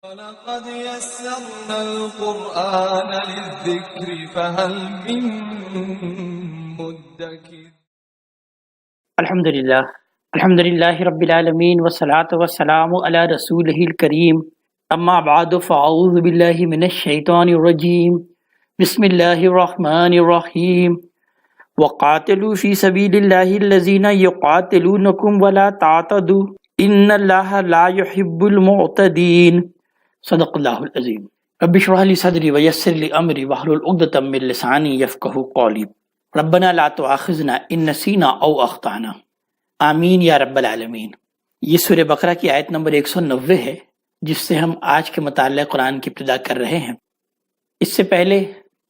وَلَقَدْ يَسَّرْنَا الْقُرْآنَ لِلذِّكْرِ فَهَلْ مِن مُّدَّكِرٍ۔ الحمدللہ رب العالمین والصلاة والسلام علی رسولہ الکریم، اما بعد فاعوذ باللہ من الشیطان الرجیم، بسم اللہ الرحمن الرحیم۔ وقاتلوا فی سبیل اللہ الذین یقاتلونکم ولا تعتدوا ان اللہ لا یحب المعتدین۔ صدق اللہ العظیم۔ رب اشرح لی صدری ویسر لی امری واحلل عقدۃ من لسانی یفقہوا قولی۔ ربنا لا تؤاخذنا ان نسینا او اخطأنا، آمین یا رب العالمین۔ یہ سورہ بقرہ کی آیت نمبر 190 ہے، جس سے ہم آج کے مطالعہ قرآن کی ابتدا کر رہے ہیں۔ اس سے پہلے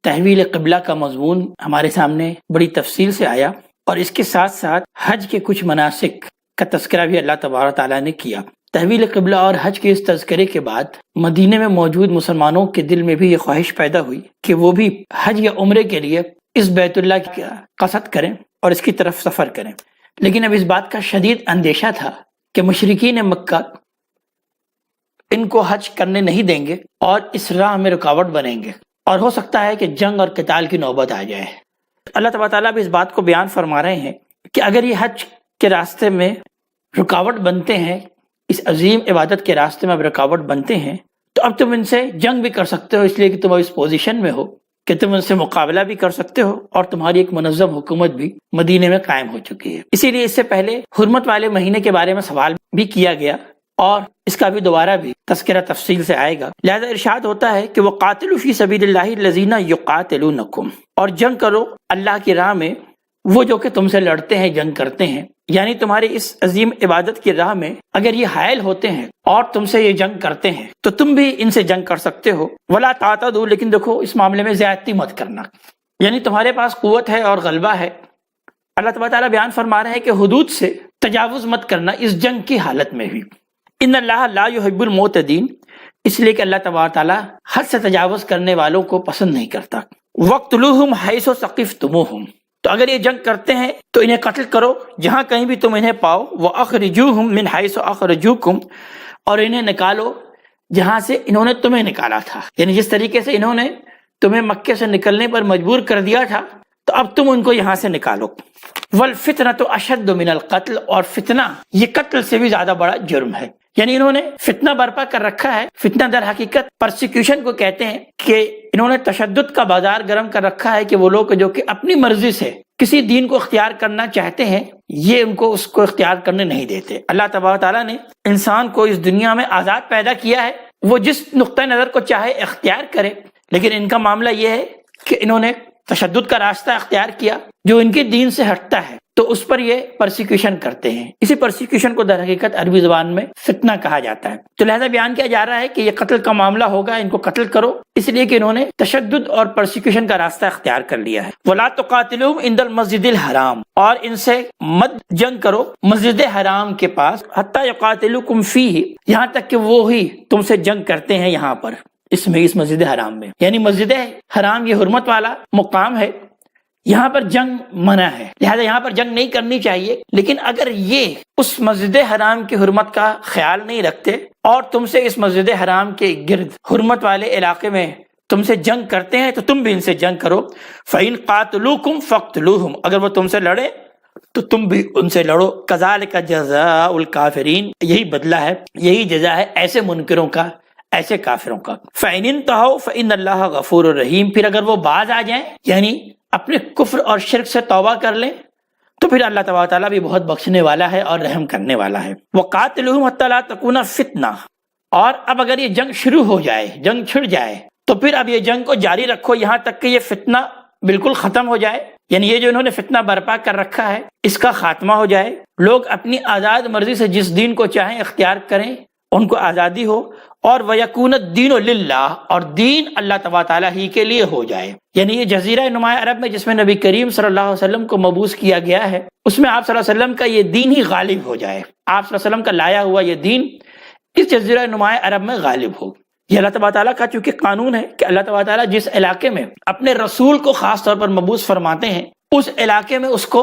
تحویل قبلہ کا مضمون ہمارے سامنے بڑی تفصیل سے آیا، اور اس کے ساتھ ساتھ حج کے کچھ مناسک کا تذکرہ بھی اللہ تبارک تعالیٰ نے کیا۔ تحویل قبلہ اور حج کے اس تذکرے کے بعد مدینے میں موجود مسلمانوں کے دل میں بھی یہ خواہش پیدا ہوئی کہ وہ بھی حج یا عمرے کے لیے اس بیت اللہ کی قصد کریں اور اس کی طرف سفر کریں، لیکن اب اس بات کا شدید اندیشہ تھا کہ مشرکین مکہ ان کو حج کرنے نہیں دیں گے اور اس راہ میں رکاوٹ بنیں گے، اور ہو سکتا ہے کہ جنگ اور قتال کی نوبت آ جائے۔ اللہ تبارک تعالیٰ بھی اس بات کو بیان فرما رہے ہیں کہ اگر یہ حج کے راستے میں رکاوٹ بنتے ہیں، اس عظیم عبادت کے راستے میں اب رکاوٹ بنتے ہیں، تو اب تم ان سے جنگ بھی کر سکتے ہو، اس لیے کہ تم اب اس پوزیشن میں ہو کہ تم ان سے مقابلہ بھی کر سکتے ہو، اور تمہاری ایک منظم حکومت بھی مدینے میں قائم ہو چکی ہے۔ اسی لیے اس سے پہلے حرمت والے مہینے کے بارے میں سوال بھی کیا گیا، اور اس کا بھی دوبارہ بھی تذکرہ تفصیل سے آئے گا۔ لہذا ارشاد ہوتا ہے کہ وَقَاتِلُوا فِي سَبِيلِ اللَّهِ الَّذِينَ يُقَاتِلُونَكُمْ، اور جنگ کرو اللہ کی راہ میں وہ جو کہ تم سے لڑتے ہیں، جنگ کرتے ہیں، یعنی تمہاری اس عظیم عبادت کی راہ میں اگر یہ حائل ہوتے ہیں اور تم سے یہ جنگ کرتے ہیں تو تم بھی ان سے جنگ کر سکتے ہو۔ وَلَا تَعْتَدُوا، لیکن دیکھو اس معاملے میں زیادتی مت کرنا، یعنی تمہارے پاس قوت ہے اور غلبہ ہے۔ اللہ تبارک تعالیٰ بیان فرما رہے ہیں کہ حدود سے تجاوز مت کرنا اس جنگ کی حالت میں بھی۔ ان اللہ لا يحب المعتدین، اس لیے کہ اللہ تبارک تعالیٰ حد سے تجاوز کرنے والوں کو پسند نہیں کرتا۔ وَاقْتُلُوهُمْ حَيْثُ ثَقِفْتُمُوهُمْ، تو اگر یہ جنگ کرتے ہیں تو انہیں قتل کرو جہاں کہیں بھی تم انہیں پاؤ۔ وَأَخْرِجُوهُمْ مِنْ حَيْثُ أَخْرَجُوكُمْ، اور انہیں نکالو جہاں سے انہوں نے تمہیں نکالا تھا، یعنی جس طریقے سے انہوں نے تمہیں مکے سے نکلنے پر مجبور کر دیا تھا تو اب تم ان کو یہاں سے نکالو۔ وَالْفِتْنَةُ أَشَدُّ مِنَ الْقَتْلِ، اور فتنہ یہ قتل سے بھی زیادہ بڑا جرم ہے، یعنی انہوں نے فتنہ برپا کر رکھا ہے۔ فتنہ در حقیقت پرسیکیوشن کو کہتے ہیں، کہ انہوں نے تشدد کا بازار گرم کر رکھا ہے، کہ وہ لوگ جو کہ اپنی مرضی سے کسی دین کو اختیار کرنا چاہتے ہیں، یہ ان کو اس کو اختیار کرنے نہیں دیتے۔ اللہ تبارک تعالیٰ نے انسان کو اس دنیا میں آزاد پیدا کیا ہے، وہ جس نقطۂ نظر کو چاہے اختیار کرے، لیکن ان کا معاملہ یہ ہے کہ انہوں نے تشدد کا راستہ اختیار کیا جو ان کے دین سے ہٹتا ہے، تو اس پر یہ پرسیکیوشن کرتے ہیں۔ اسی پرسیکیوشن کو در حقیقت عربی زبان میں فتنہ کہا جاتا ہے۔ تو لہذا بیان کیا جا رہا ہے کہ یہ قتل کا معاملہ ہوگا، ان کو قتل کرو، اس لیے کہ انہوں نے تشدد اور پرسیکیوشن کا راستہ اختیار کر لیا ہے۔ وَلَا تُقَاتِلُوهُمْ عِنْدَ الْمَسْجِدِ الْحَرَامِ، اور ان سے مت جنگ کرو مسجد حرام کے پاس، حَتَّى يُقَاتِلُوكُمْ فِيهِ، یہاں تک کہ وہ ہی تم سے جنگ کرتے ہیں یہاں پر، اس مسجد حرام میں، یعنی مسجد حرام یہ حرمت والا مقام ہے، یہاں پر جنگ منع ہے، لہذا یہاں پر جنگ نہیں کرنی چاہیے۔ لیکن اگر یہ اس مسجد حرام کی حرمت کا خیال نہیں رکھتے اور تم سے اس مسجد حرام کے گرد حرمت والے علاقے میں تم سے جنگ کرتے ہیں تو تم بھی ان سے جنگ کرو۔ فَإِن قَاتَلُوكُمْ فَاقْتُلُوهُمْ، اگر وہ تم سے لڑے تو تم بھی ان سے لڑو۔ كَذَلِكَ جَزَاءُ الْكَافِرِينَ، یہی بدلہ ہے، یہی جزا ہے ایسے منکروں کا، ایسے کافروں کا۔ فَإِنِ انْتَهَوْا فَإِنَّ اللَّهَ غَفُورٌ رَحِيمٌ، پھر اگر وہ باز آ جائیں، یعنی اپنے کفر اور شرک سے توبہ کر لیں، تو پھر اللہ تبارک تعالیٰ بھی بہت بخشنے والا ہے اور رحم کرنے والا ہے۔ وَقَاتِلُوهُمْ حَتَّى لَا تَكُونَ فِتْنَةٌ، اور اب اگر یہ جنگ شروع ہو جائے، جنگ چھڑ جائے، تو پھر اب یہ جنگ کو جاری رکھو یہاں تک کہ یہ فتنہ بالکل ختم ہو جائے، یعنی یہ جو انہوں نے فتنہ برپا کر رکھا ہے اس کا خاتمہ ہو جائے، لوگ اپنی آزاد مرضی سے جس دین کو چاہیں اختیار کریں، ان کو آزادی ہو، اور وَيَكُونَ الدِّينُ لِلَّهِ، اور دین اللہ تبارک تعالیٰ ہی کے لیے ہو جائے۔ یعنی یہ جزیرہ نمایاں عرب میں جس میں نبی کریم صلی اللہ علیہ وسلم کو مبعوث کیا گیا ہے، اس میں آپ صلی اللہ علیہ وسلم کا یہ دین ہی غالب ہو جائے، آپ صلی اللہ علیہ وسلم کا لایا ہوا یہ دین اس جزیرہ نمایاں عرب میں غالب ہو۔ یہ اللہ تبارک تعالیٰ کا چونکہ قانون ہے کہ اللہ تبارک تعالیٰ جس علاقے میں اپنے رسول کو خاص طور پر مبعوث فرماتے ہیں، اس علاقے میں اس کو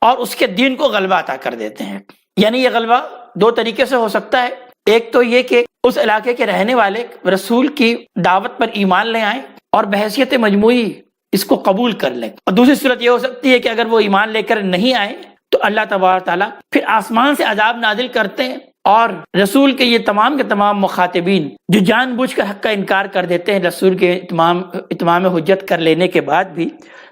اور اس کے دین کو غلبہ عطا کر دیتے ہیں۔ یعنی یہ غلبہ دو طریقے سے ہو سکتا ہے، ایک تو یہ کہ اس علاقے کے رہنے والے رسول کی دعوت پر ایمان لے آئیں اور بحیثیت مجموعی اس کو قبول کر لیں. اور دوسری صورت یہ ہو سکتی ہے کہ اگر وہ ایمان لے کر نہیں آئے تو اللہ تبارک تعالیٰ پھر آسمان سے عذاب نازل کرتے ہیں اور رسول کے یہ تمام کے تمام مخاطبین جو جان بوجھ کر حق کا انکار کر دیتے ہیں رسول کے اتمام حجت کر لینے کے بعد بھی،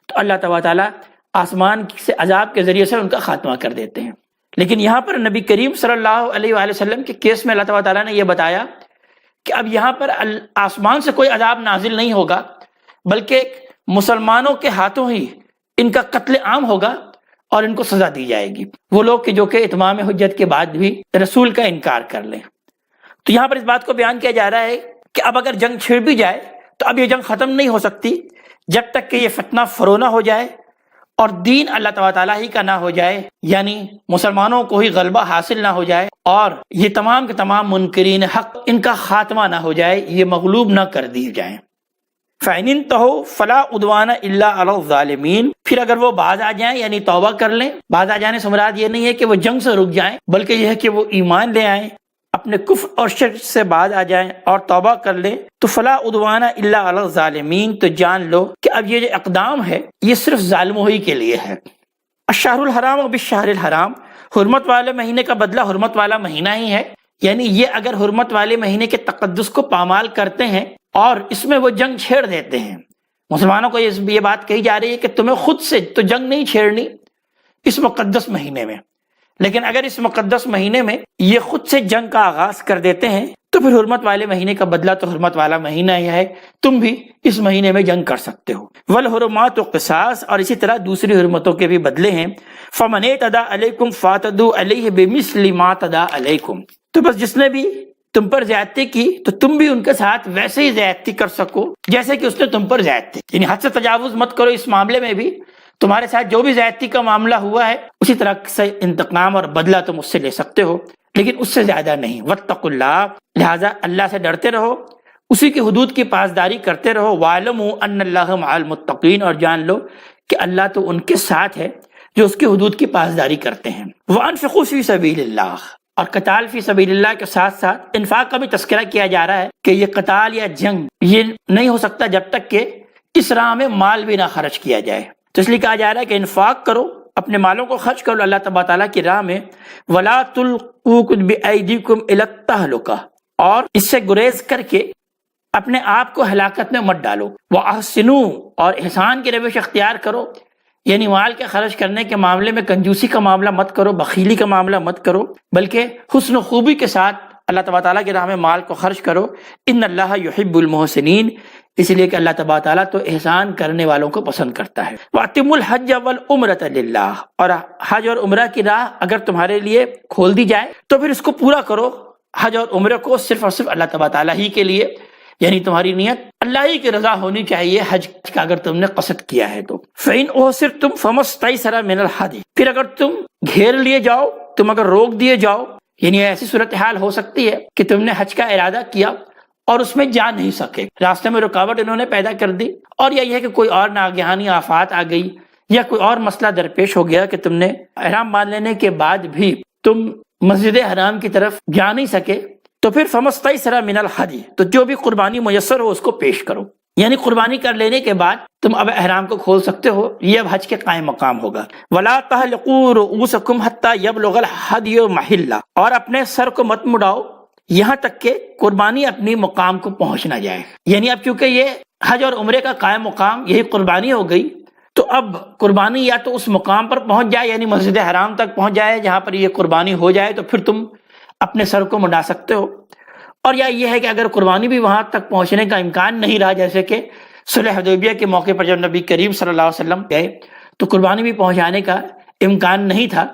تو اللہ تبارک تعالیٰ آسمان سے عذاب کے ذریعے سے ان کا خاتمہ کر دیتے ہیں. لیکن یہاں پر نبی کریم صلی اللہ علیہ وآلہ وسلم کے کیس میں اللہ تبارک تعالیٰ نے یہ بتایا کہ اب یہاں پر آسمان سے کوئی عذاب نازل نہیں ہوگا، بلکہ مسلمانوں کے ہاتھوں ہی ان کا قتل عام ہوگا اور ان کو سزا دی جائے گی، وہ لوگ کہ جو کہ اتمام حجت کے بعد بھی رسول کا انکار کر لیں. تو یہاں پر اس بات کو بیان کیا جا رہا ہے کہ اب اگر جنگ چھڑ بھی جائے تو اب یہ جنگ ختم نہیں ہو سکتی جب تک کہ یہ فتنہ فرو نہ ہو جائے اور دین اللہ تعالیٰ ہی کا نہ ہو جائے، یعنی مسلمانوں کو ہی غلبہ حاصل نہ ہو جائے اور یہ تمام کے تمام منکرین حق ان کا خاتمہ نہ ہو جائے، یہ مغلوب نہ کر دیے جائیں. فَإِنِ انتَهُوا فَلَا عُدْوَانَ إِلَّا عَلَى الظَّالِمِينَ، پھر اگر وہ باز آ جائیں یعنی توبہ کر لیں. باز آ جانے سے مراد یہ نہیں ہے کہ وہ جنگ سے رک جائیں، بلکہ یہ ہے کہ وہ ایمان لے آئیں، اپنے کفر اور شرک سے باز آ جائیں اور توبہ کر لیں. تو فَلَا عُدْوَانَ إِلَّا عَلَى الظَّالِمِينَ، تو جان لو کہ اب یہ جو اقدام ہے یہ صرف ظالموں ہی کے لیے ہے. الشہر الحرام بالشہر الحرام، حرمت والے مہینے کا بدلہ حرمت والا مہینہ ہی ہے. یعنی یہ اگر حرمت والے مہینے کے تقدس کو پامال کرتے ہیں اور اس میں وہ جنگ چھیڑ دیتے ہیں، مسلمانوں کو یہ بات کہی جا رہی ہے کہ تمہیں خود سے تو جنگ نہیں چھیڑنی اس مقدس مہینے میں، لیکن اگر اس مقدس مہینے میں یہ خود سے جنگ کا آغاز کر دیتے ہیں تو پھر حرمت والے مہینے کا بدلہ تو حرمت والا مہینہ ہی ہے، تم بھی اس مہینے میں جنگ کر سکتے ہو. والحرمات قصاص، اور اسی طرح دوسری حرمتوں کے بھی بدلے ہیں. فمن اعتدى علیکم فاعتدوا علیہ بمثل ما اعتدى علیکم، تو بس جس نے بھی تم پر زیادتی کی تو تم بھی ان کے ساتھ ویسے ہی زیادتی کر سکو جیسے کہ اس نے تم پر زیادتی، یعنی حد سے تجاوز مت کرو. اس معاملے میں بھی تمہارے ساتھ جو بھی زیادتی کا معاملہ ہوا ہے اسی طرح سے انتقام اور بدلہ تم اس سے لے سکتے ہو، لیکن اس سے زیادہ نہیں. واتقوا اللہ، لہٰذا اللہ سے ڈرتے رہو، اسی کی حدود کی پاسداری کرتے رہو. وَاعْلَمُوا أَنَّ اللَّهَ مَعَ الْمُتَّقِينَ، اور جان لو کہ اللہ تو ان کے ساتھ ہے جو اس کی حدود کی پاسداری کرتے ہیں. وَأَنفِقُوا فِي سَبِيلِ اللَّهِ، اور قتال فی سبیل اللہ کے ساتھ ساتھ انفاق کا بھی تذکرہ کیا جا رہا ہے کہ یہ قتال یا جنگ یہ نہیں ہو سکتا جب تک کہ اس راہ میں مال بھی نہ خرچ کیا جائے. تو اس لیے کہا جا رہا ہے کہ انفاق کرو، اپنے مالوں کو خرچ کرو اللہ تبارک تعالیٰ کی راہ میں. وَلَا تُلْقُوا بِأَيْدِيكُمْ إِلَى التَّهْلُكَةِ، اور اس سے گریز کر کے اپنے آپ کو ہلاکت میں مت ڈالو. وَأَحْسِنُوا، اور احسان کی روش اختیار کرو، یعنی مال کے خرچ کرنے کے معاملے میں کنجوسی کا معاملہ مت کرو، بخیلی کا معاملہ مت کرو، بلکہ حسن و خوبی کے ساتھ اللہ تبارک تعالیٰ کی راہ میں مال کو خرچ کرو. ان اللہ یحب المحسنین، اس لیے کہ اللہ تبارک تعالیٰ تو احسان کرنے والوں کو پسند کرتا ہے. وَأَتِمُّوا الْحَجَّ وَالْعُمْرَةَ لِلَّهِ، اور حج اور عمرہ کی راہ اگر تمہارے لیے کھول دی جائے تو پھر اس کو پورا کرو، حج اور عمرہ کو صرف اور صرف اللہ تبارک تعالیٰ ہی کے لیے، یعنی تمہاری نیت اللہ ہی کی رضا ہونی چاہیے حج کا اگر تم نے قصد کیا ہے تو. فَإِنْ أُحْصِرْتُمْ فَمَا اسْتَيْسَرَ مِنَ الْهَدْيِ، پھر اگر تم گھیر لیے جاؤ، تم اگر روک دیے جاؤ، یعنی ایسی صورتحال ہو سکتی ہے کہ تم نے حج کا ارادہ کیا اور اس میں جا نہیں سکے، راستے میں رکاوٹ انہوں نے پیدا کر دی، اور یا یہ ہے کہ کوئی اور ناگہانی آفات آ گئی یا کوئی اور مسئلہ درپیش ہو گیا کہ تم نے احرام باندھ لینے کے بعد بھی تم مسجد حرام کی طرف جا نہیں سکے، تو پھر فَمَسْتَيْسَرَ مِنَ الْهَدْيِ، تو جو بھی قربانی میسر ہو اس کو پیش کرو. یعنی قربانی کر لینے کے بعد تم اب احرام کو کھول سکتے ہو، یہ اب حج کے قائم مقام ہوگا. وَلَا تَحْلِقُوا رُؤُوسَكُمْ حَتَّى يَبْلُغَ الْهَدْيُ مَحِلَّهُ، اور اپنے سر کو مت مڑاؤ یہاں تک کہ قربانی اپنی مقام کو پہنچ نہ جائے. یعنی اب چونکہ یہ حج اور عمرے کا قائم مقام یہی قربانی ہو گئی، تو اب قربانی یا تو اس مقام پر پہنچ جائے یعنی مسجد حرام تک پہنچ جائے جہاں پر یہ قربانی ہو جائے، تو پھر تم اپنے سر کو مڈا سکتے ہو، اور یا یہ ہے کہ اگر قربانی بھی وہاں تک پہنچنے کا امکان نہیں رہا، جیسے کہ صلح حدیبیہ کے موقع پر جب نبی کریم صلی اللہ علیہ وسلم گئے تو قربانی بھی پہنچانے کا امکان نہیں تھا،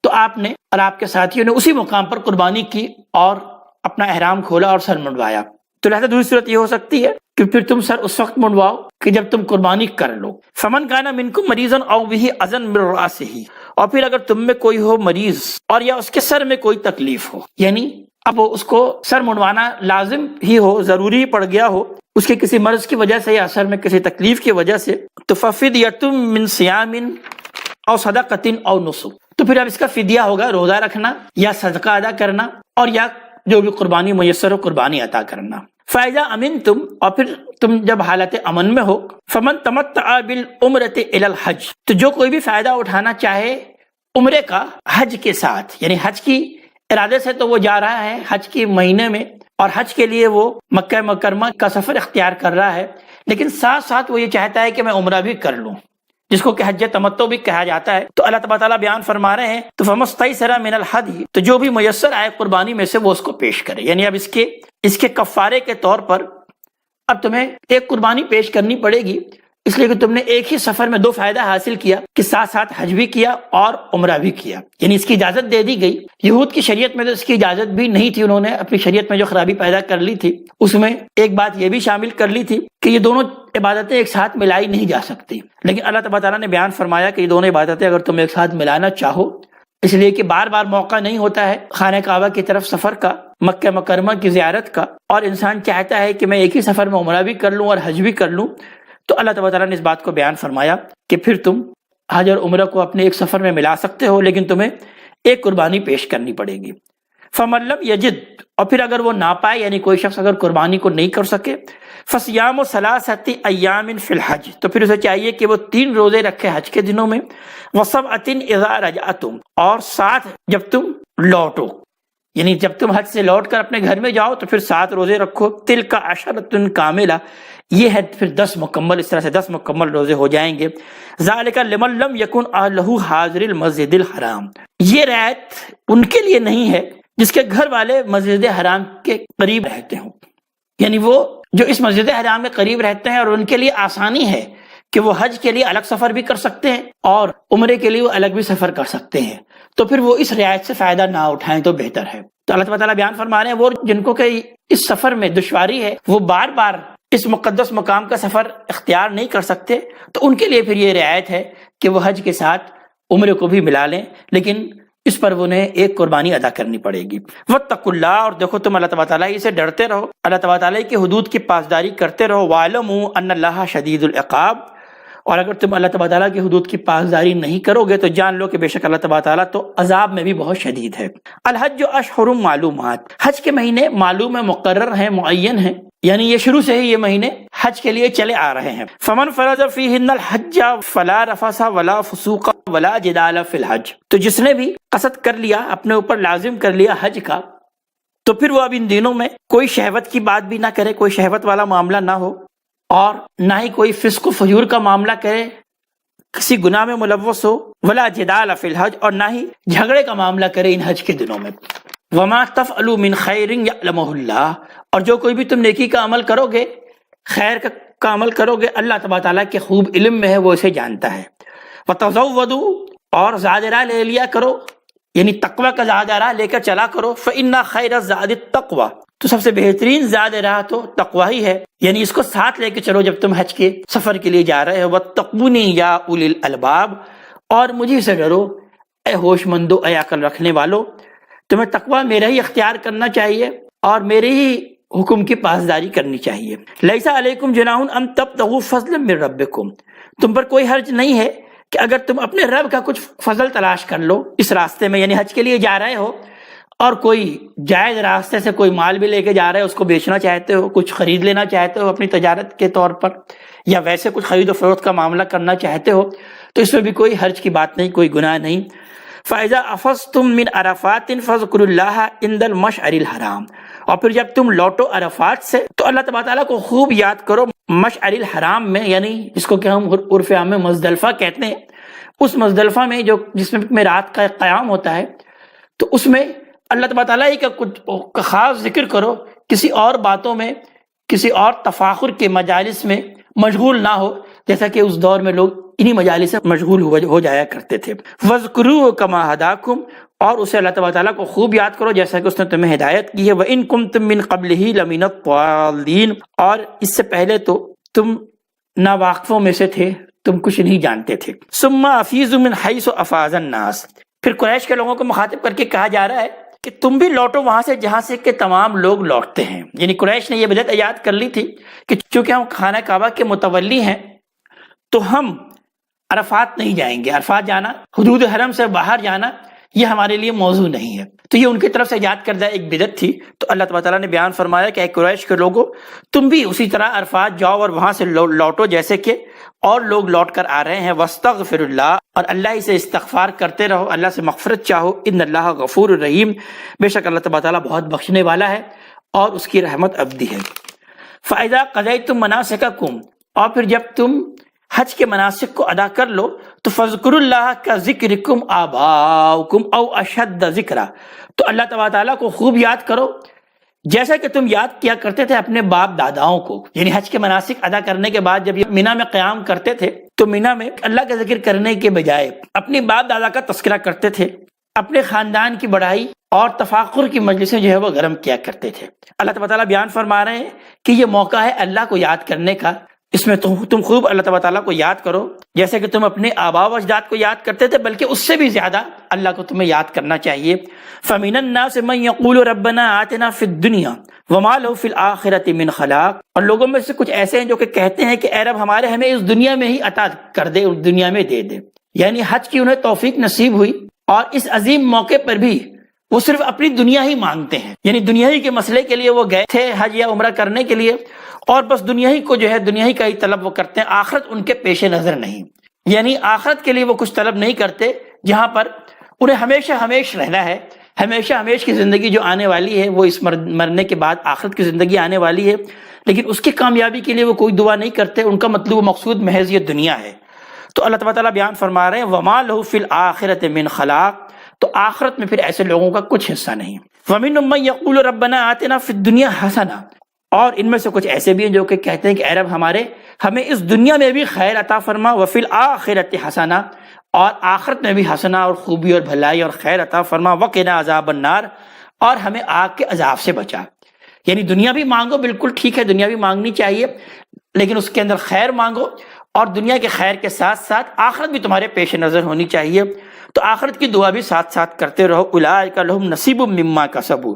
تو آپ نے اور آپ کے ساتھیوں نے اسی مقام پر قربانی کی اور اپنا احرام کھولا اور سر منڈوایا. تو لہذا دوسری صورت یہ ہو سکتی ہے کہ پھر تم سر اس وقت منڈواؤ کہ جب تم قربانی کر لو. فمن کان منکم مریضا او به اذى من راسه، اور پھر اگر تم میں کوئی ہو مریض اور یا اس کے سر میں کوئی تکلیف ہو، یعنی اب اس کو سر منڈوانا لازم ہی ہو، ضروری پڑ گیا ہو اس کے کسی مرض کی وجہ سے یا سر میں کسی تکلیف کی وجہ سے، تو ففدیۃ من صیام او صدقۃ او نسک، تو پھر اب اس کا فدیہ ہوگا روزہ رکھنا یا صدقہ ادا کرنا اور یا جو بھی قربانی میسر ہو قربانی عطا کرنا۔ فَإِذَا أَمِنْتُمْ، اور پھر تم جب حالت امن میں ہو، فَمَنْ تَمَتَّعَ بِالْعُمْرَةِ إِلَى الْحَجِّ، تو جو کوئی بھی فائدہ اٹھانا چاہے عمرے کا حج کے ساتھ، یعنی حج کی ارادے سے تو وہ جا رہا ہے حج کے مہینے میں، اور حج کے لیے وہ مکہ مکرمہ کا سفر اختیار کر رہا ہے، لیکن ساتھ ساتھ وہ یہ چاہتا ہے کہ میں عمرہ بھی کر لوں، جس کو کہ حج تمتع بھی کہا جاتا ہے۔ تو اللہ تعالیٰ بیان فرما رہے ہیں تو فَمَسْتَيْسَرَ مِنَ الْهَدْيِ، تو جو بھی میسر آئے قربانی میں سے وہ اس کو پیش کرے، یعنی اب اس کے کفارے کے طور پر اب تمہیں ایک قربانی پیش کرنی پڑے گی، اس لیے کہ تم نے ایک ہی سفر میں دو فائدہ حاصل کیا کہ ساتھ ساتھ حج بھی کیا اور عمرہ بھی کیا، یعنی اس کی اجازت دے دی گئی۔ یہود کی شریعت میں تو اس کی اجازت بھی نہیں تھی، انہوں نے اپنی شریعت میں جو خرابی پیدا کر لی تھی اس میں ایک بات یہ بھی شامل کر لی تھی کہ یہ دونوں عبادتیں ایک ساتھ ملائی نہیں جا سکتی، لیکن اللہ تعالیٰ نے بیان فرمایا کہ یہ دونوں عبادتیں اگر تم ایک ساتھ ملانا چاہو، اس لیے کہ بار بار موقع نہیں ہوتا ہے خانہ کعبہ کی طرف سفر کا، مکہ مکرمہ کی زیارت کا، اور انسان چاہتا ہے کہ میں ایک ہی سفر میں عمرہ بھی کر لوں اور حج بھی کر لوں، تو اللہ تعالیٰ نے اس بات کو بیان فرمایا کہ پھر تم حج اور عمرہ کو اپنے ایک سفر میں ملا سکتے ہو، لیکن تمہیں ایک قربانی پیش کرنی پڑے گی۔ فَمَن لَّمْ يَجِدْ، اور پھر اگر وہ نہ پائے، یعنی کوئی شخص اگر قربانی کو نہیں کر سکے، فَصِيَامُ ثَلَاثَةِ أَيَّامٍ فِي الْحَجِّ، تو پھر اسے چاہیے کہ وہ 3 روزے رکھے حج کے دنوں میں، وَسَبْعَةٍ إِذَا رَجَعْتُمْ، اور 7 جب تم لوٹو، یعنی جب تم حج سے لوٹ کر اپنے گھر میں جاؤ تو پھر 7 روزے رکھو، تِلْكَ عَشَرَةٌ كَامِلَةٌ، یہ ہے پھر 10 مکمل، اس طرح سے 10 مکمل روزے ہو جائیں گے۔ ذَلِكَ لِمَن لَّمْ يَكُنْ أَهْلُهُ حَاضِرِ الْمَسْجِدِ الْحَرَامِ، یہ رعایت ان کے لیے نہیں ہے جس کے گھر والے مسجد حرام کے قریب رہتے ہوں، یعنی وہ جو اس مسجد حرام کے قریب رہتے ہیں اور ان کے لیے آسانی ہے کہ وہ حج کے لیے الگ سفر بھی کر سکتے ہیں اور عمرے کے لیے وہ الگ بھی سفر کر سکتے ہیں، تو پھر وہ اس رعایت سے فائدہ نہ اٹھائیں تو بہتر ہے۔ تو اللہ تعالیٰ بیان فرما رہے ہیں وہ جن کو کہ اس سفر میں دشواری ہے، وہ بار بار اس مقدس مقام کا سفر اختیار نہیں کر سکتے، تو ان کے لیے پھر یہ رعایت ہے کہ وہ حج کے ساتھ عمرے کو بھی ملا لیں، لیکن اس پر انہیں ایک قربانی ادا کرنی پڑے گی۔ واتقوا اللہ، اور دیکھو تم اللہ تعالیٰ سے ڈرتے رہو، اللہ تعالیٰ کی حدود کی پاسداری کرتے رہو۔ وَاعْلَمُوا أَنَّ اللَّهَ شَدِيدُ الْعِقَابِ، اور اگر تم اللہ تعالیٰ کی حدود کی پاسداری نہیں کرو گے تو جان لو کہ بے شک اللہ تعالیٰ تو عذاب میں بھی بہت شدید ہے۔ الحج اشہر معلومات، حج کے مہینے معلوم ہے، مقرر ہیں، معین ہیں، یعنی یہ شروع سے ہی یہ مہینے حج کے لیے چلے آ رہے ہیں۔ فمن فرض فیہن الحج فلا رفث ولا فسوق ولا جدال فی الحج، تو جس نے بھی قصد کر لیا، اپنے اوپر لازم کر لیا حج کا، تو پھر وہ اب ان دنوں میں کوئی شہوت کی بات بھی نہ کرے، کوئی شہوت والا معاملہ نہ ہو، اور نہ ہی کوئی فسق و فجور کا معاملہ کرے، کسی گناہ میں ملوث ہو، ولا جدال فی الحج، اور نہ ہی جھگڑے کا معاملہ کرے ان حج کے دنوں میں۔ وما تفعلوا من خیر یعلمہ اللہ، اور جو کوئی بھی تم نیکی کا عمل کرو گے، خیر کا عمل کرو گے، اللہ تبارک تعالیٰ کے خوب علم میں ہے، وہ اسے جانتا ہے۔ وتزودوا، اور زاد راہ لے لیا کرو، یعنی تقوی کا زاد راہ لے کر چلا کرو۔ فإن خیر الزاد التقوی، تو سب سے بہترین زاد راہ تو تقوی ہی ہے، یعنی اس کو ساتھ لے کے چلو جب تم حج کے سفر کے لیے جا رہے ہو۔ واتقونی یا اولی الالباب، اور مجھے سے ڈرو اے ہوش مندو، اے عقل رکھنے والو، تمہیں تقوی میرا ہی اختیار کرنا چاہیے اور میرے ہی حکم کی پاسداری کرنی چاہیے۔ لیس علیکم جناح ان تبتغوا فضلا من ربکم، تم پر کوئی حرج نہیں ہے کہ اگر تم اپنے رب کا کچھ فضل تلاش کر لو اس راستے میں، یعنی حج کے لیے جا رہے ہو اور کوئی جائز راستے سے کوئی مال بھی لے کے جا رہے ہو، اس کو بیچنا چاہتے ہو، کچھ خرید لینا چاہتے ہو اپنی تجارت کے طور پر، یا ویسے کچھ خرید و فروخت کا معاملہ کرنا چاہتے ہو، تو اس میں بھی کوئی حرج کی بات نہیں، کوئی گناہ نہیں۔ فَإِذَا أَفَضْتُم مِّنْ عَرَفَاتٍ فَاذْكُرُوا اللَّهَ عِندَ الْمَشْعَرِ الْحَرَامِ، اور پھر جب تم لوٹو عرفات سے تو اللہ تبارک تعالیٰ کو خوب یاد کرو مشعر الحرام میں، یعنی جس کو کہ ہم عرف عام میں مزدلفہ کہتے ہیں، اس مزدلفہ میں جس میں رات کا قیام ہوتا ہے، تو اس میں اللہ تبارک تعالیٰ کا کچھ خاص ذکر کرو، کسی اور باتوں میں، کسی اور تفاخر کے مجالس میں مشغول نہ ہو، جیسا کہ اس دور میں لوگ انہی مجالس سے مشغول ہو جایا کرتے تھے۔ وَاذْكُرُوهُ كَمَا هَدَاكُمْ، اور اسے اللہ تبارک تعالیٰ کو خوب یاد کرو جیسا کہ اس نے تمہیں ہدایت کی ہے۔ وَإِن كُنتُم مِّن قَبْلِهِ لَمِنَ الضَّالِّينَ، اور اس سے پہلے تو تم ناواقفوں میں سے تھے، تم کچھ نہیں جانتے تھے۔ ثُمَّ أَفِيضُوا مِنْ حَيْثُ أَفَاضَ النَّاسُ، پھر قریش کے لوگوں کو مخاطب کر کے کہا جا رہا ہے کہ تم بھی لوٹو وہاں سے جہاں سے کہ تمام لوگ لوٹتے ہیں، یعنی قریش نے یہ بدعت ایجاد کر لی تھی کہ چونکہ ہم خانہ کعبہ کے متولی ہیں تو ہم عرفات نہیں جائیں گے، عرفات جانا، حدود حرم سے باہر جانا یہ ہمارے لیے موضوع نہیں ہے۔ تو یہ ان کی طرف سے ایجاد کردہ ایک بدعت تھی۔ تو اللہ تبارک تعالیٰ نے بیان فرمایا کہ اے قریش کے لوگوں، تم بھی اسی طرح عرفات جاؤ اور وہاں سے لوٹو جیسے کہ اور لوگ لوٹ کر آ رہے ہیں، واستغفر اللہ، اور اللہ ہی سے استغفار کرتے رہو، اللہ سے مغفرت چاہو، ان اللہ غفور الرحیم، بے شک اللہ تبارک تعالیٰ بہت بخشنے والا ہے اور اس کی رحمت ابدی ہے۔ فَإِذَا قَضَيْتُم مَنَاسِكَكُمْ، اور پھر جب تم حج کے مناسک کو ادا کر لو تو فَاذْكُرُوا اللَّهَ كَذِكْرِكُمْ آبَاؤُكُمْ أَوْ أَشَدَّ ذِكْرًا، تو اللہ تبارک تعالیٰ کو خوب یاد کرو جیسا کہ تم یاد کیا کرتے تھے اپنے باپ داداؤں کو۔ یعنی حج کے مناسک ادا کرنے کے بعد جب یہ مینا میں قیام کرتے تھے تو مینا میں اللہ کا ذکر کرنے کے بجائے اپنی باپ دادا کا تذکرہ کرتے تھے، اپنے خاندان کی بڑائی اور تفاخر کی مجلسیں جو ہے وہ گرم کیا کرتے تھے۔ اللہ تبارک تعالیٰ بیان فرما رہے ہیں کہ یہ موقع ہے اللہ کو یاد کرنے کا، اس میں تم خوب اللہ تبارک تعالیٰ کو یاد کرو جیسے کہ تم اپنے آباء و اجداد کو یاد کرتے تھے، بلکہ اس سے بھی زیادہ اللہ کو تمہیں یاد کرنا چاہیے۔ فَمِنَ النَّاسِ مَن يَقُولُ رَبَّنَا آتِنَا فِي الدُّنْيَا وَمَا لَهُ فِي الْآخِرَةِ مِنْ خَلَاقٍ، اور لوگوں میں سے کچھ ایسے ہیں جو کہ کہتے ہیں کہ اے رب ہمارے ہمیں اس دنیا میں ہی عطا کر دے، اس دنیا میں دے دے۔ یعنی حج کی انہیں توفیق نصیب ہوئی اور اس عظیم موقع پر بھی وہ صرف اپنی دنیا ہی مانگتے ہیں، یعنی دنیا ہی کے مسئلے کے لیے وہ گئے تھے حج یا عمرہ کرنے کے لیے، اور بس دنیا ہی کو جو ہے دنیا ہی کا ہی طلب وہ کرتے ہیں، آخرت ان کے پیش نظر نہیں۔ یعنی آخرت کے لیے وہ کچھ طلب نہیں کرتے جہاں پر انہیں ہمیشہ ہمیش رہنا ہے، ہمیشہ ہمیش کی زندگی جو آنے والی ہے وہ اس مرنے کے بعد آخرت کی زندگی آنے والی ہے، لیکن اس کی کامیابی کے لیے وہ کوئی دعا نہیں کرتے، ان کا مطلوب و مقصود محض یہ دنیا ہے۔ تو اللہ تبارک تعالیٰ بیان فرما رہے ہیں وَمَا لَهُ فِي الْآخِرَةِ مِنْ خَلَاقٍ، تو آخرت میں پھر ایسے لوگوں کا کچھ حصہ نہیں۔ وَمِنْهُم مَّن يَقُولُ رَبَّنَا آتِنَا فِي الدُّنْيَا حَسَنَةً، اور ان میں سے کچھ ایسے بھی ہیں جو کہ کہتے ہیں کہ اے رب ہمیں اس دنیا میں بھی خیر عطا فرما، وَفِي الْآخِرَةِ حَسَنَةً، اور آخرت میں بھی حسنہ اور خوبی اور بھلائی اور خیر عطا فرما، وَقِنَا عَذَابَ النَّارِ، اور ہمیں آگ کے عذاب سے بچا۔ یعنی دنیا بھی مانگو، بالکل ٹھیک ہے دنیا بھی مانگنی چاہیے، لیکن اس کے اندر خیر مانگو، اور دنیا کے خیر کے ساتھ ساتھ آخرت بھی تمہارے پیش نظر ہونی چاہیے، تو آخرت کی دعا بھی ساتھ ساتھ کرتے رہو۔ اولئک لہم نصیب مما کسبوا،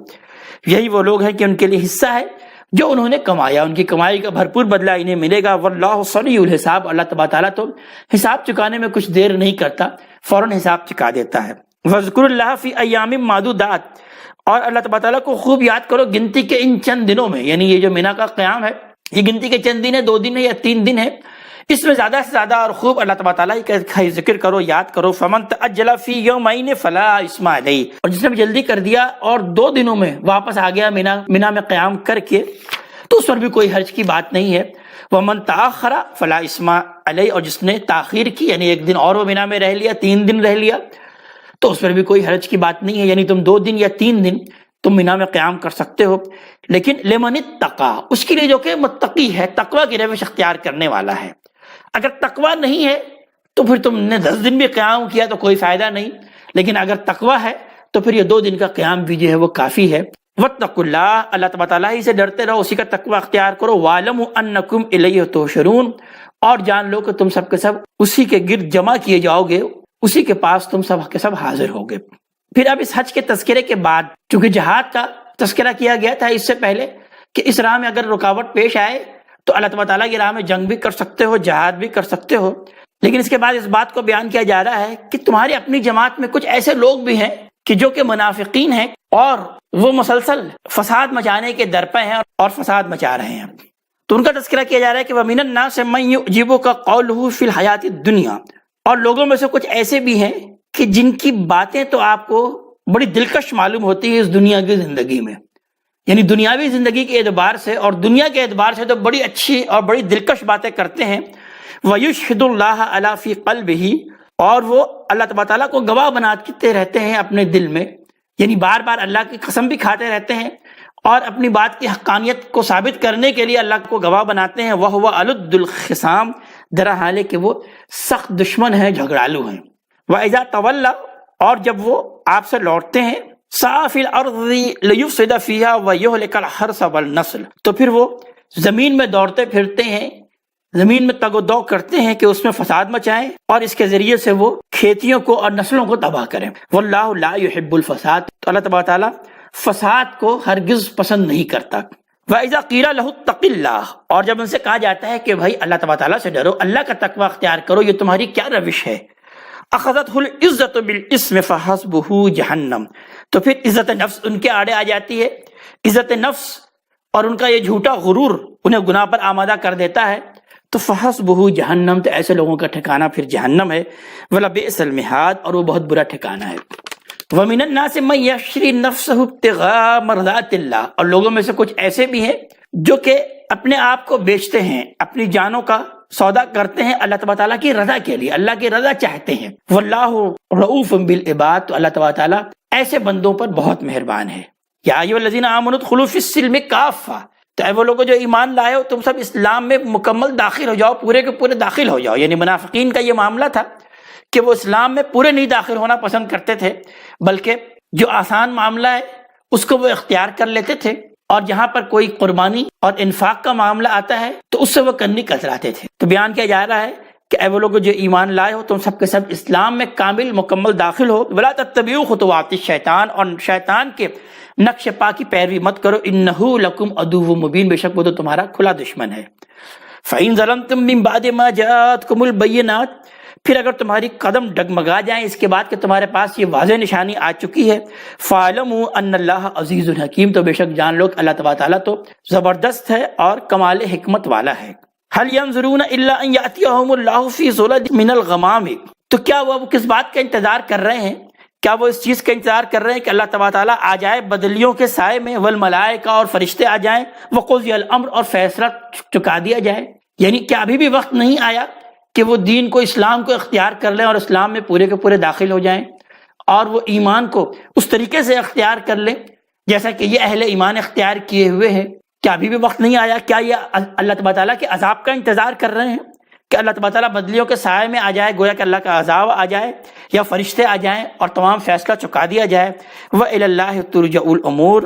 یہی وہ لوگ ہیں کہ ان کے لیے حصہ ہے جو انہوں نے کمایا، ان کی کمائی کا بھرپور بدلہ انہیں ملے گا۔ واللہ سریع الحساب، اللہ تبارک تعالیٰ تو حساب چکانے میں کچھ دیر نہیں کرتا، فوراً حساب چکا دیتا ہے۔ وَاذْكُرُوا اللَّهَ فِي أَيَّامٍ مَّعْدُودَاتٍ، اور اللہ تبارک تعالیٰ کو خوب یاد کرو گنتی کے ان چند دنوں میں، یعنی یہ جو مینا کا قیام ہے یہ گنتی کے چند دن ہے، 2 دن ہے یا 3 دن ہے، اس میں زیادہ سے زیادہ اور خوب اللہ تبارک تعالیٰ کا ذکر کرو، یاد کرو۔ فَمَن تَعَجَّلَ فِي يَوْمَيْنِ فَلَا إِثْمَ عَلَيْهِ، اور جس نے بھی جلدی کر دیا اور 2 دنوں میں واپس آ گیا مینا میں قیام کر کے، تو اس پر بھی کوئی حرج کی بات نہیں ہے۔ وَمَن تَأَخَّرَ فَلَا إِثْمَ عَلَيْهِ، اور جس نے تاخیر کی یعنی 1 دن اور وہ مینا میں رہ لیا، 3 دن رہ لیا، تو اس پر بھی کوئی حرج کی بات نہیں ہے، یعنی تم 2 دن یا 3 دن تم مینا میں قیام کر سکتے ہو، لیکن لمن اتقی، اس کے لیے جو کہ متقی ہے، تقوی کی روش اختیار کرنے والا ہے۔ اگر تقوی نہیں ہے تو پھر تم نے 10 دن بھی قیام کیا تو کوئی فائدہ نہیں، لیکن اگر تقوی ہے تو پھر یہ 2 دن کا قیام بھی جو ہے وہ کافی ہے۔ واتقوا اللہ، اللہ تبارک تعالیٰ ہی سے ڈرتے رہو، اسی کا تقوی اختیار کرو۔ وَاعْلَمُوا أَنَّكُمْ إِلَيْهِ تُحْشَرُونَ، اور جان لو کہ تم سب کے سب اسی کے گرد جمع کیے جاؤ گے، اسی کے پاس تم سب کے سب حاضر ہوگے۔ پھر اب اس حج کے تذکرے کے بعد چونکہ جہاد کا تذکرہ کیا گیا تھا اس سے پہلے کہ اس راہ میں اگر رکاوٹ پیش آئے تو اللہ تبارک تعالیٰ کی راہ میں جنگ بھی کر سکتے ہو، جہاد بھی کر سکتے ہو، لیکن اس کے بعد اس بات کو بیان کیا جا رہا ہے کہ تمہاری اپنی جماعت میں کچھ ایسے لوگ بھی ہیں کہ جو کہ منافقین ہیں اور وہ مسلسل فساد مچانے کے درپے ہیں اور فساد مچا رہے ہیں، تو ان کا تذکرہ کیا جا رہا ہے کہ وَمِنَ النَّاسِ مَن يُعْجِبُكَ قَوْلُهُ فِي الْحَيَاةِ الدُّنْيَا، اور لوگوں میں سے کچھ ایسے بھی ہیں کہ جن کی باتیں تو آپ کو بڑی دلکش معلوم ہوتی ہے اس دنیا کی زندگی میں، یعنی دنیاوی زندگی کے اعتبار سے اور دنیا کے اعتبار سے تو بڑی اچھی اور بڑی دلکش باتیں کرتے ہیں۔ وَيُشْهِدُ اللَّهَ عَلَى فِي قَلْبِهِ، اور وہ اللہ تبارک تعالیٰ کو گواہ بناتے رہتے ہیں اپنے دل میں، یعنی بار بار اللہ کی قسم بھی کھاتے رہتے ہیں اور اپنی بات کی حقانیت کو ثابت کرنے کے لیے اللہ کو گواہ بناتے ہیں۔ وَهُوَ أَلُدُّ الْخِصَامِ، درا حال ہے کہ وہ سخت دشمن ہیں، جھگڑالو ہیں۔ وَإِذَا تَوَلَّى، اور جب وہ آپ سے لوٹتے ہیں، سَعَىٰ فِي الْأَرْضِ لِيُفْسِدَ فِيهَا وَيُهْلِكَ الْحَرْثَ وَالنَّسْلَ، تو پھر وہ زمین میں دوڑتے پھرتے ہیں، زمین میں تگ و دو کرتے ہیں کہ اس میں فساد مچائیں اور اس کے ذریعے سے وہ کھیتیوں کو اور نسلوں کو تباہ کریں۔ وَاللَّهُ لَا يُحِبُّ الْفَسَادَ، تو اللہ تبارک تعالیٰ فساد کو ہرگز پسند نہیں کرتا۔ وَإِذَا قِيلَ لَهُ اتَّقِ اللَّهَ، اور جب ان سے کہا جاتا ہے کہ بھائی اللہ تبارک تعالیٰ سے ڈرو، اللہ کا تقوی اختیار کرو، یہ تمہاری کیا روش ہے؟ اخذتہ العزت بالاسم فحسبہ جہنم، تو پھر عزت نفس ان کے آڑے آ جاتی ہے، عزت نفس اور ان کا یہ جھوٹا غرور انہیں گناہ پر آمادہ کر دیتا ہے، تو فحسبہ جہنم، تو ایسے لوگوں کا ٹھکانہ پھر جہنم ہے، وَلَبِئْسَ الْمِہَادُ، اور وہ بہت برا ٹھکانہ ہے۔ وَمِنَ النَّاسِ مَن يَشْرِي نَفْسَهُ ابْتِغَاءَ مَرْضَاتِ اللَّهِ، اور لوگوں میں سے کچھ ایسے بھی ہیں جو کہ اپنے آپ کو بیچتے ہیں، اپنی جانوں کا سودا کرتے ہیں اللہ تبارک تعالیٰ کی رضا کے لیے، اللہ کی رضا چاہتے ہیں۔ وَاللَّهُ رَءُوفٌ بِالْعِبَادِ، تو اللہ تبارک تعالیٰ ایسے بندوں پر بہت مہربان ہے۔ یا ایھا الذین آمنوا ادخلوا فی السلم کافہ، تو اے وہ لوگوں جو ایمان لائے ہو تم سب اسلام میں مکمل داخل ہو جاؤ، پورے کے پورے داخل ہو جاؤ۔ یعنی منافقین کا یہ معاملہ تھا کہ وہ اسلام میں پورے نہیں داخل ہونا پسند کرتے تھے، بلکہ جو آسان معاملہ ہے اس کو وہ اختیار کر لیتے تھے، اور جہاں پر کوئی قربانی اور انفاق کا معاملہ آتا ہے تو اس سے وہ کنی کتراتے تھے۔ تو بیان کیا جا رہا ہے کہ اے وہ لوگ جو ایمان لائے ہو تم سب کے سب اسلام میں کامل مکمل داخل ہو، ولا تتبعوا خطوات الشیطان، اور شیطان کے نقش پا کی پیروی مت کرو، انہ لکم عدو مبین، بے شک وہ تو تمہارا کھلا دشمن ہے۔ فإن ظلمتم من بعد ما جاءتکم البینات، پھر اگر تمہاری قدم ڈگمگا جائیں اس کے بعد کہ تمہارے پاس یہ واضح نشانی آ چکی ہے، فَاعْلَمُوا أَنَّ اللَّهَ عَزِيزٌ حَكِيمٌ، تو بے شک جان لو کہ اللہ تبارک تعالیٰ تو زبردست ہے اور کمال حکمت والا ہے۔ هَلْ يَنظُرُونَ إِلَّا أَن يَأْتِيَهُمُ اللَّهُ فِي ظُلَلٍ مِّنَ الْغَمَامِ، تو کیا وہ کس بات کا انتظار کر رہے ہیں؟ کیا وہ اس چیز کا انتظار کر رہے ہیں کہ اللہ تبارک تعالیٰ آ جائے بدلیوں کے سائے میں، والملائکہ، اور فرشتے آ جائیں، وقضی الامر، اور فیصلہ چکا دیا جائے؟ یعنی کیا ابھی بھی وقت نہیں آیا کہ وہ دین کو، اسلام کو اختیار کر لیں اور اسلام میں پورے کے پورے داخل ہو جائیں، اور وہ ایمان کو اس طریقے سے اختیار کر لیں جیسا کہ یہ اہل ایمان اختیار کیے ہوئے ہیں؟ کیا ابھی بھی وقت نہیں آیا؟ کیا یہ اللہ تبارک تعالیٰ کے عذاب کا انتظار کر رہے ہیں کہ اللہ تبارک تعالیٰ بدلیوں کے سائے میں آ جائے، گویا کہ اللہ کا عذاب آ جائے، یا فرشتے آ جائیں اور تمام فیصلہ چکا دیا جائے؟ وَإِلَى اللَّهِ تُرْجَعُ الْأُمُورُ،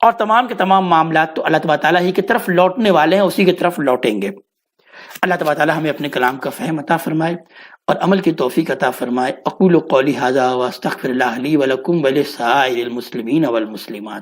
اور تمام کے تمام معاملات تو اللہ تبارک تعالیٰ ہی کی طرف لوٹنے والے ہیں، اسی کی طرف لوٹیں گے۔ اللہ تبارک تعالیٰ ہمیں اپنے کلام کا فہم عطا فرمائے اور عمل کی توفیق عطا فرمائے۔ اقول قولی ھذا واستغفر اللہ لی ولکم ولسائر المسلمین والمسلمات۔